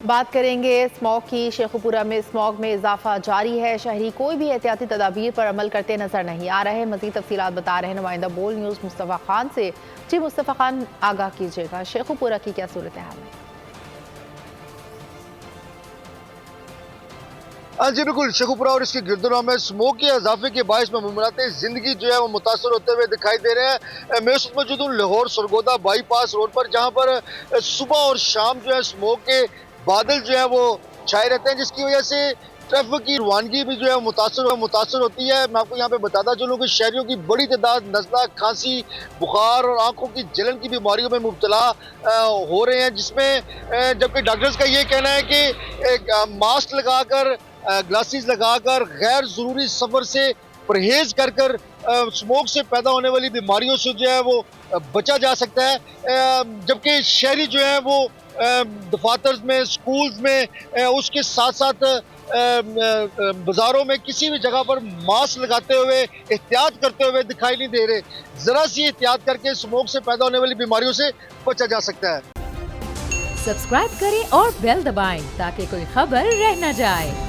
बात करेंगे स्मॉग की। शेखुपुरा में स्मॉग में इजाफा जारी है। शहरी कोई भी एहतियाती तदाबीर पर अमल करते नजर नहीं आ रहे। मजीद तफसीलात बता रहे हैं नुमाइंदा बोल न्यूज़ मुस्तफ़ा खान से। जी मुस्तफ़ा खान, आगाह कीजिएगा, शेखुपुरा की क्या सूरत हाल है? हाँ जी बिल्कुल, शेखुपुरा और इसके गिरदुराह में स्मोक के इजाफे के बायस मामूलात ज़िंदगी जो है वो मुतासर होते हुए दिखाई दे रहे हैं। मैं उस वक्त मौजूद हूँ लाहौर सरगोदा बाईपास रोड पर, जहाँ पर सुबह और शाम जो है स्मोक के बादल जो है वो छाए रहते हैं, जिसकी वजह से ट्रैफिक की रवानगी भी जो है मुतासर होती है। मैं आपको यहाँ पे बताता चलूँ कि शहरियों की बड़ी तादाद नज़ला, खांसी, बुखार और आंखों की जलन की बीमारियों में मुब्तला हो रहे हैं, जिसमें जबकि डॉक्टर्स का ये कहना है कि मास्क लगाकर, ग्लासेस लगाकर, गैर ज़रूरी सफ़र से परहेज कर कर स्मोक से पैदा होने वाली बीमारियों से जो है वो बचा जा सकता है। जबकि शहरी जो है वो दफातर में, स्कूल्स में, उसके साथ साथ बाज़ारों में किसी भी जगह पर मास्क लगाते हुए, एहतियात करते हुए दिखाई नहीं दे रहे। ज़रा सी एहतियात करके स्मोक से पैदा होने वाली बीमारियों से बचा जा सकता है। सब्सक्राइब करें और बेल दबाएं ताकि कोई खबर रह न जाए।